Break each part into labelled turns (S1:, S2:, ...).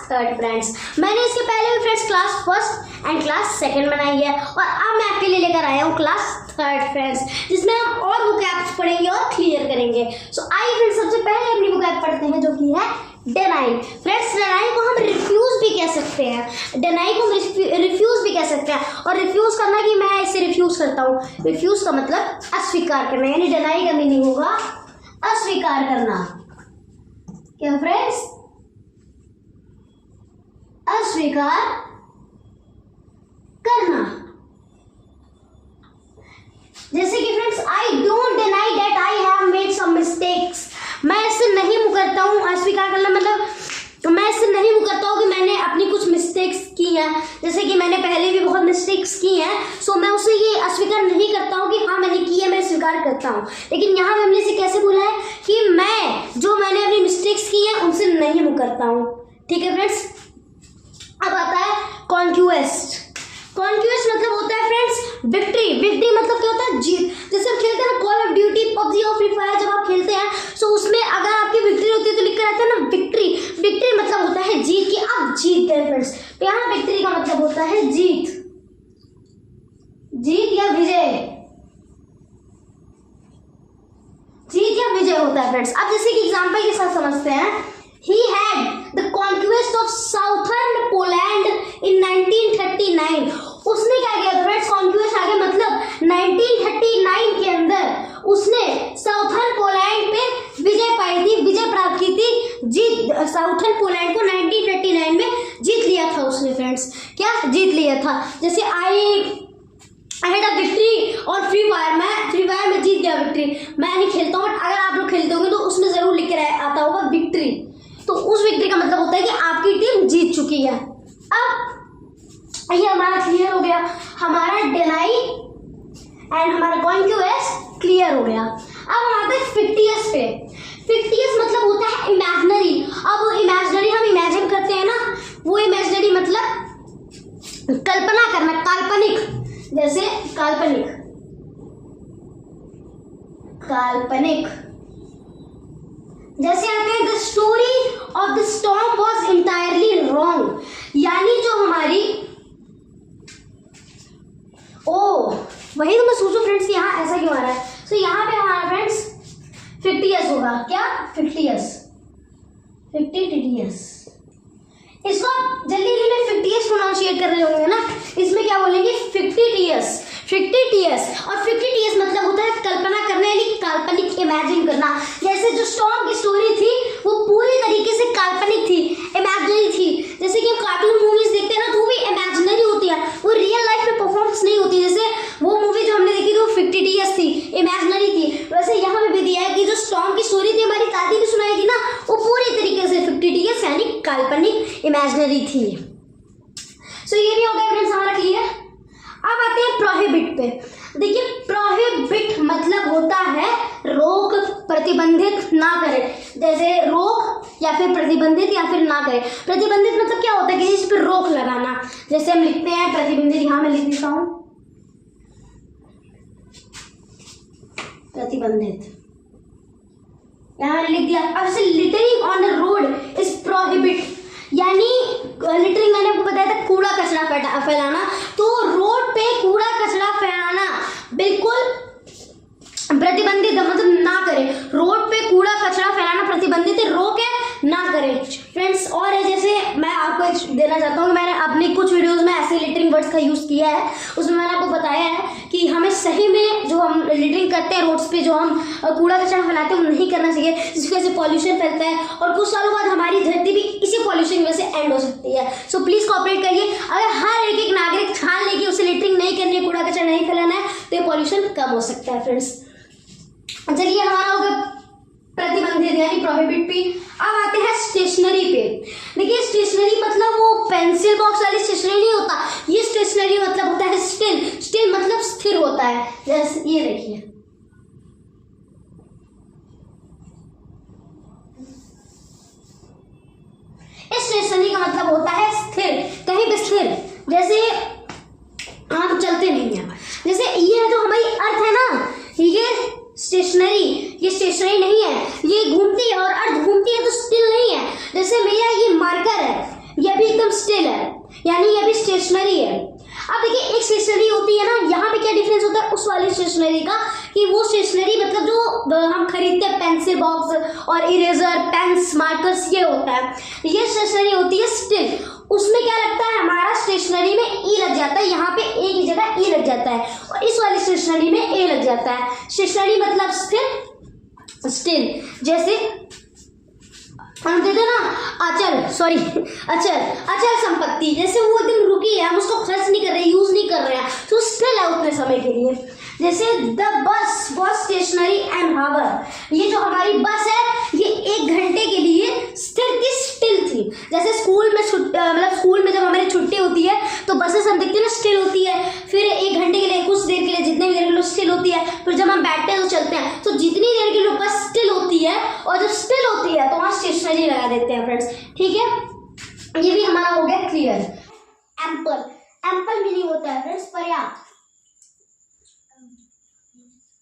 S1: Third friends. मैंने इसके पहले भी friends class first and class second बनाई है और अब मैं आपके लिए लेकर आया हूँ क्लास थर्ड फ्रेंड्स, जिसमें हम और वोकैब्स पढ़ेंगे और क्लियर करेंगे। सो आइए फ्रेंड्स सबसे पहले अपनी वोकैब पढ़ते हैं, जो कि है डिनाई। फ्रेंड्स डिनाई को हम रिफ्यूज भी कह सकते हैं, डिनाई को हम रिफ्यूज भी कह सकते हैं। और रिफ्यूज करना कि मैं इसे रिफ्यूज करता हूँ, रिफ्यूज का मतलब अस्वीकार करना, यानी डिनाई का मीनिंग होगा अस्वीकार करना। क्या फ्रेंड्स? अस्वीकार करना। जैसे कि friends I don't deny that I have made some mistakes, मैं इससे नहीं मुकरता हूँ। अस्वीकार करना मतलब तो मैं इससे नहीं मुकरता हूँ कि मैंने अपनी कुछ मिस्टेक्स की हैं, जैसे कि मैंने पहले भी बहुत मिस्टेक्स की हैं, सो मैं उसे ये अस्वीकार नहीं करता हूँ कि हाँ मैंने की है, मैं स्वीकार करता हूँ। लेकिन यहाँ हमने इसे कैसे बोला है कि मैंने अपनी मिस्टेक्स की हैं उनसे नहीं मुकरता हूँ। ठीक है फ्रेंड्स, अब आता है कॉन्क्वेस्ट। कॉन्क्वेस्ट मतलब होता है फ्रेंड्स विक्ट्री। विक्ट्री मतलब क्या होता है? जीत। जैसे हम खेलते हैं ना कॉल ऑफ ड्यूटी, पबजी और फ्री फायर, जब आप खेलते हैं तो उसमें अगर आपकी विक्ट्री होती है तो लिख कर आता है ना विक्ट्री। विक्ट्री मतलब होता है जीत, कि आप जीत गए फ्रेंड्स। तो यहाँ विक्ट्री का मतलब होता है जीत, जीत या विजय, जीत या विजय होता है फ्रेंड्स। अब जैसे कि एग्जांपल के साथ समझते हैं, he had the conquest of southern Poland in 1939। उसने क्या किया फ्रेंड्स? कॉन्क्वेस्ट आगे मतलब 1939 के अंदर उसने साउथर्न पोलैंड पे विजय पाई थी, विजय प्राप्त की थी, जीत। साउथर्न पोलैंड को 1939 में जीत लिया था उसने फ्रेंड्स। क्या जीत लिया था? जैसे आई हैड अ विक्ट्री और फ्री फायर में जीत गया विक्ट्री। मैं नहीं खेलता हूँ, बट अगर आप लोग खेलते होंगे तो उसमें जरूर लिख कर आता होगा विक्ट्री। तो उस विक्ट्री का मतलब होता है कि आपकी टीम जीत चुकी है। अब ये हमारा क्लियर हो गया, हमारा डिनाई एंड हमारा कॉन्क्वेस्ट क्लियर हो गया। अब हम आते हैं फिक्टियस पे। फिक्टियस मतलब होता है इमेजिनरी। अब इमेजिनरी हम इमेजिन करते हैं ना, वो इमेजिनरी मतलब कल्पना करना, काल्पनिक। जैसे काल्पनिक, काल्पनिक। जैसे आते हैं the story of the storm was entirely wrong, यानी जो हमारी वही तो मैं सोचूं फ्रेंड्स यहाँ ऐसा क्यों आ रहा है। तो यहाँ पे हमारा फ्रेंड्स फिक्टियस होगा। क्या? फिक्टियस, फिक्टिटियस। इसको आप जल्दी में फिक्टियस प्रोनाउंशिएट कर रहे होंगे ना, इसमें क्या बोलेंगे? Fictitious, fictitious. और फिक्टिटियस मतलब होता है कल्पना करना, यानी काल्पनिक, इमेजिन करना। जैसे जो स्टॉर्म की स्टोरी थी वो पूरी तरीके से काल्पनिक थी, इमेजिनरी थी। जैसे कि हम कार्टून मूवीज देखते हैं ना तो वो भी इमेजिनरी होती है, वो रियल लाइफ में परफॉर्मेंस नहीं होती। जैसे वो मूवी जो हमने देखी थी वो फिक्टिटियस थी, इमेजिनरी थी। वैसे यहाँ पे भी दिया है कि जो स्टॉर्म की स्टोरी थी हमारी दादी ने सुनाई थी ना, वो पूरी तरीके से फिक्टिटियस यानी काल्पनिक, इमेजिनरी थी। सो ये भी हो गया फ्रेंड्स हमारा क्लियर। अब आते हैं प्रोहिबिट पे। देखिए प्रोहिबिट मतलब होता है रोक, प्रतिबंधित ना करे। जैसे रोक या फिर प्रतिबंधित या फिर ना करे। प्रतिबंधित मतलब क्या होता है? किसी चीज पर रोक लगाना। जैसे हम लिखते हैं प्रतिबंधित, यहाँ मैं लिख देता हूँ प्रतिबंधित, यहाँ मैंने लिख दिया। अब जैसे littering on the road is prohibit, यानी लिटरिंग मैंने आपको बताया था कूड़ा कचरा फैलाना, तो रोड पे कूड़ा कचरा फैलाना बिल्कुल प्रतिबंधित है, मतलब ना करें। रोड पे कूड़ा कचरा फैलाना प्रतिबंधित है, रोक है, ना करें फ्रेंड्स। और है जैसे मैं आपको देना चाहता हूँ कि मैंने अपनी कुछ वीडियोस में ऐसे लिटरिंग वर्ड्स का यूज़ किया है, उसमें मैंने आपको बताया है कि हमें सही में जो हम लिटरिंग करते हैं रोड्स पे, जो हम कूड़ा कचरा फैलाते हैं वो नहीं करना चाहिए, जिसकी वजह से पॉल्यूशन फैलता है और कुछ सालों बाद हमारी धरती भी इसी पॉल्यूशन की वजह से एंड हो सकती है। सो प्लीज़ कोऑपरेट करिए। अगर हर एक नागरिक ठान ले कि उसे लिटरिंग नहीं करनी है, कूड़ा कचरा नहीं फैलाना है, तो ये पॉल्यूशन कम हो सकता है फ्रेंड्स। चलिए हमारा हो गया प्रतिबंधित यानी प्रोहिबिट पे। अब आते हैं स्टेशनरी पे। देखिए स्टेशनरी मतलब वो पेंसिल बॉक्स वाली स्टेशनरी नहीं होता, ये स्टेशनरी मतलब होता है स्टिल। स्टिल मतलब स्थिर होता है। जैसे ये देखिए, इस स्टेशनरी का मतलब होता है स्थिर, कहीं भी स्थिर। जैसे आप चलते नहीं है, जैसे ये जो हमारी अर्थ है ना, ये स्टेशनरी, ये स्टेशनरी नहीं है, ये घूमती है और अर्थ घूमती है तो स्टिल नहीं है। जैसे मेरा ये मार्कर है, स्टेशनरी है। अब देखिए एक स्टेशनरी होती है ना, यहाँ पे क्या डिफरेंस होता है उस वाली स्टेशनरी का, कि वो स्टेशनरी मतलब जो हम खरीदते हैं पेंसिल बॉक्स और इरेजर पेन्स मार्कर्स ये होता है, ये स्टेशनरी होती है स्टिल। उसमें क्या लगता है हमारा स्टेशनरी में ई लग जाता है, यहाँ पे ए की जगह ई लग जाता है और इस वाली स्टेशनरी में ए लग जाता है। स्टेशनरी मतलब स्टिल। जैसे हम कहते हैं ना अचल संपत्ति, जैसे वो एकदम रुकी है, हम उसको खर्च नहीं कर रहे, यूज नहीं कर रहे हैं, तो स्टिल है उतने समय के लिए। जैसे the bus was stationery and हावर, ये जो हमारी बस है ये 1 घंटे के लिए स्थिर थी, स्टिल थी। जैसे स्कूल में स्कूल में जब हमारी छुट्टी होती है तो बसेस हम देखते हैं ना स्टिल होती है, फिर 1 घंटे के लिए कुछ देर के लिए जितने देर के लिए स्टिल होती है, फिर जब हम बैठते हैं तो चलते हैं, तो जितनी देर के लिए बस स्टिल होती है और जब स्टिल होती है तो वहाँ स्टेशनरी लगा देते हैं फ्रेंड्स। ठीक है, ये भी हमारा हो गया क्लियर। एम्पल मीनिंग होता है फ्रेंड्स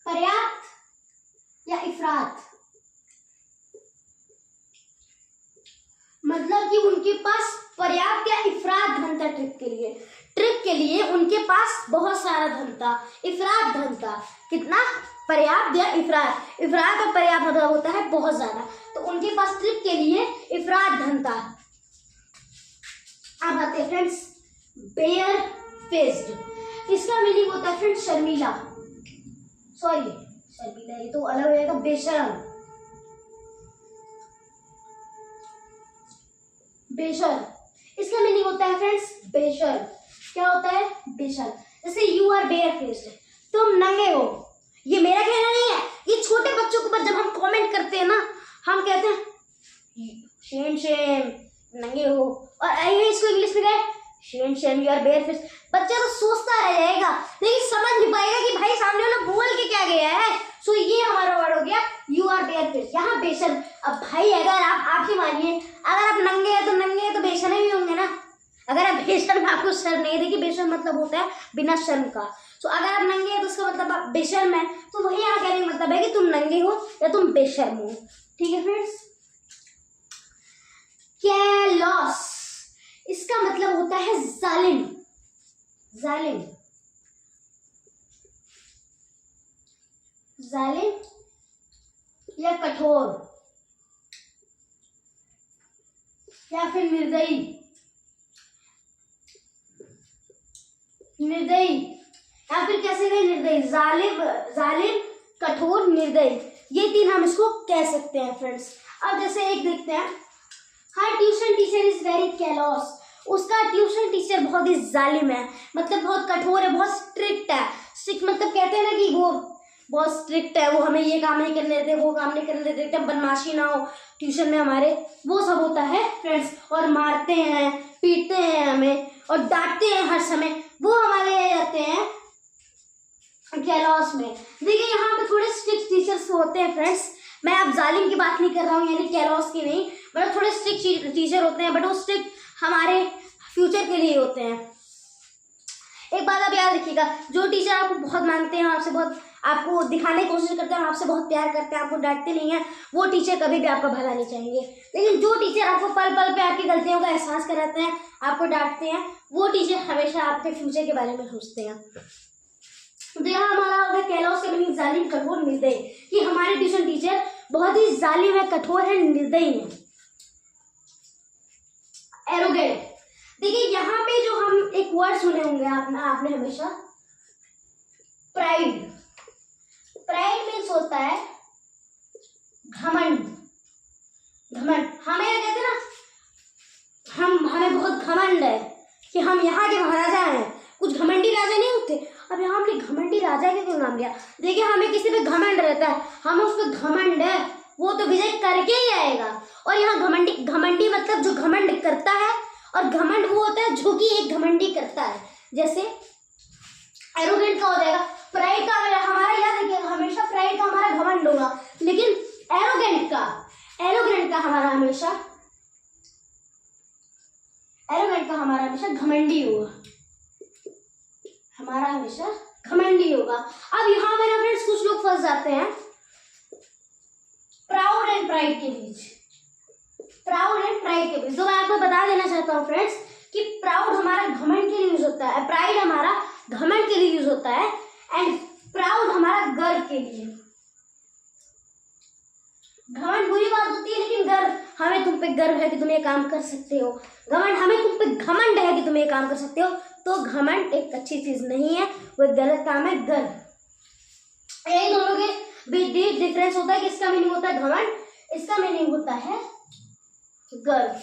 S1: पर्याप्त या इफरात, मतलब कि उनके पास पर्याप्त या इफरात धन था ट्रिप के लिए उनके पास बहुत सारा धन था, इफरात धन था। कितना? पर्याप्त या इफरात। इफरात और पर्याप्त मतलब होता है बहुत ज्यादा, तो उनके पास ट्रिप के लिए इफरात धन था। अब आते हैं फ्रेंड्स बेयर फेस्ड, इसका मीनिंग होता है फ्रेंड्स शर्मीला, ये तो अलग हो जाएगा, बेशर्म। इसका मीनिंग होता है फ्रेंड्स बेशर्म। क्या होता है? बेशर्म। जैसे यू आर बेयर फेस्ड, तुम नंगे हो। ये मेरा कहना नहीं है, ये छोटे बच्चों के ऊपर जब हम कमेंट करते हैं ना, हम कहते हैं शेम नंगे हो, और आइए इसको इंग्लिश में कहें shame you are bare faced. बच्चा तो सोचता रह जाएगा लेकिन समझ नहीं पाएगा कि भाई सामने वाला बोल के क्या गया है। सो ये हमारा वर्ड हो गया यू आर बेयर फेस्ड, यहाँ बेशर्म। अब भाई अगर आप ही मानिए, अगर आप नंगे हैं तो बेशर्म भी होंगे ना। अगर आप बेशर्म, आपको शर्म नहीं है, देखिए बेशर्म मतलब होता है बिना शर्म का। तो अगर आप नंगे हैं तो उसका मतलब आप बेशर्म है, तो वही यहाँ कहने का मतलब है कि तुम नंगे हो या तुम बेशर्म हो। ठीक है फ्रेंड्स। कैलॉस, इसका मतलब होता है जालिम या कठोर या फिर निर्दयी या फिर कैसे गए निर्दयी, जालिम कठोर निर्दयी, ये 3 हम इसको कह सकते हैं फ्रेंड्स। अब जैसे एक देखते हैं, हर ट्यूशन टीचर इज वेरी कैलॉस, उसका ट्यूशन टीचर बहुत ही जालिम है, मतलब बहुत कठोर है, बहुत स्ट्रिक्ट है। स्ट्रिक्ट मतलब कहते हैं ना कि वो बहुत स्ट्रिक्ट है, वो हमें ये काम नहीं करने देते, वो काम नहीं करने देते, एकदम बदमाशी ना हो ट्यूशन में हमारे, वो सब होता है फ्रेंड्स। और मारते हैं, पीटते हैं हमें और डांटते हैं हर समय, वो हमारे जाते हैं कैलॉस में। देखिए यहाँ पे थोड़े स्ट्रिक्ट टीचर्स होते हैं फ्रेंड्स, मैं अब जालिम की बात नहीं कर रहा हूँ, यानी कैलॉस की नहीं, मतलब थोड़े स्ट्रिक्ट टीचर होते हैं, बट वो स्ट्रिक्ट हमारे फ्यूचर के लिए होते हैं। एक बात आप याद रखिएगा, जो टीचर आपको बहुत मानते हैं, आपसे बहुत आपको दिखाने की कोशिश करते हैं, आपसे बहुत प्यार करते हैं, आपको डांटते नहीं है, वो टीचर कभी भी आपका भला नहीं चाहेंगे। लेकिन जो टीचर आपको पल पल पे आपकी गलतियों का एहसास कराते हैं, आपको डांटते हैं, वो टीचर हमेशा आपके फ्यूचर के बारे में सोचते हैं। तो यहाँ हमारा होगा कैलॉस का मीनिंग जालिम, कठोर, निर्दयी, कि हमारे ट्यूशन टीचर बहुत ही जालिम है, कठोर है, निर्दयी है। एरोगेंट, देखिए यहाँ पे जो हम एक वर्ड सुने होंगे आपने हमेशा, प्राइड मीन्स होता है घमंड। हमें कहते हैं ना, हमें बहुत घमंड है कि हम यहाँ के महाराजा हैं। कुछ घमंडी राजा नहीं होते, अब यहाँ हमने घमंडी राजा के क्यों नाम लिया? देखिए हमें किसी पे घमंड रहता है, हमें उस पर घमंड है, वो तो विजय करके ही आएगा। और यहाँ घमंडी मतलब जो घमंड करता है, और घमंड वो होता है जो कि एक घमंडी करता है। जैसे एरोगेंट का हो जाएगा, प्राइड का हमारा याद रखिएगा हमेशा, प्राइड का हमारा घमंड होगा, लेकिन एरोगेंट का हमारा हमेशा घमंडी होगा, हमारा हमेशा घमंडी होगा। अब यहाँ पे ना फ्रेंड्स कुछ लोग फंस जाते हैं प्राउड एंड प्राइड के बीच। तो मैं आपको बता देना चाहता हूँ फ्रेंड्स कि प्राउड हमारा घमंड के यूज होता है। एंड प्राउड हमारा गर्व के लिए। घमंड बुरी बात होती है, लेकिन गर्व, हमें तुम पे गर्व है कि तुम ये काम कर सकते हो। घमंड, हमें तुम पे घमंड है कि तुम ये काम कर सकते हो, तो घमंड एक अच्छी चीज नहीं है, वो गलत काम है। गर्व, यही दोनों के बीच डिफरेंस होता है कि इसका मीनिंग होता है घमंड, इसका मीनिंग होता है गर्व।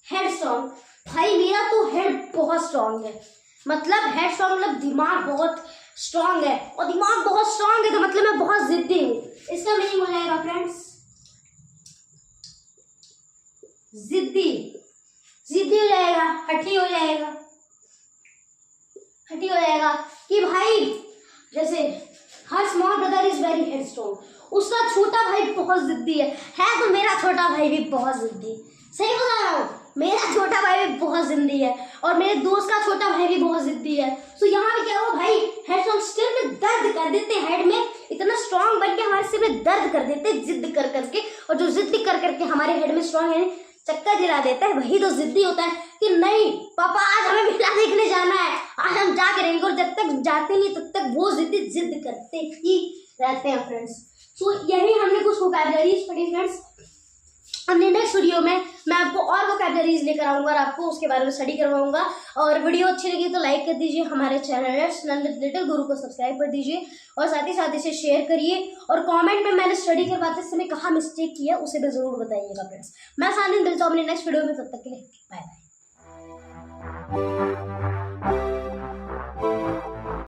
S1: हेड स्ट्रॉन्ग, भाई मेरा तो हेड बहुत स्ट्रॉन्ग है, मतलब हेड स्ट्रॉन्ग मतलब दिमाग बहुत स्ट्रॉन्ग है, और दिमाग बहुत स्ट्रॉन्ग है तो मतलब मैं बहुत जिद्दी हूँ। इसका मीनिंग हो जाएगा फ्रेंड्स जिद्दी। जिद्दी हो जाएगा, हठी हो जाएगा, हठी हो जाएगा कि भाई जैसे हर small brother is very head strong, उसका छोटा भाई बहुत जिद्दी है तो मेरा छोटा भाई भी बहुत जिद्दी। सही बता रहा हूँ, मेरा छोटा भाई भी बहुत जिद्दी है और मेरे दोस्त का छोटा भाई भी बहुत जिद्दी है। तो यहाँ पे क्या हुआ भाई, हेड स्ट्रॉन्ग सिर में दर्द कर देते, हेड में इतना स्ट्रॉन्ग बन के हमारे सिर में दर्द कर देते जिद कर करके, और जो जिद कर करके हमारे हेड में स्ट्रॉन्ग है चक्कर दिला देता है, वही तो जिद्दी होता है कि नहीं पापा आज हमें मेला देखने जाना है, आज हम जा करेंगे। और जब तक जाते नहीं तब तक वो जिद करते ही रहते हैं फ्रेंड्स। सो यही हमने कुछ वोकैबुलरीज पढ़ी फ्रेंड्स। अपने नेक्स्ट वीडियो में मैं आपको और वोकैबुलरीज लेकर आऊंगा और आपको उसके बारे में स्टडी करवाऊंगा। और वीडियो अच्छी लगी तो लाइक कर दीजिए, हमारे चैनल लिटिल गुरु को सब्सक्राइब कर दीजिए, और साथ ही इसे शेयर करिए, और कमेंट में मैंने स्टडी करवाते समय कहाँ मिस्टेक किया उसे भी जरूर बताइएगा फ्रेंड्स। मैं साथ ही मिलता हूँ अपने नेक्स्ट वीडियो में, तब तक के लिए बाय बाय।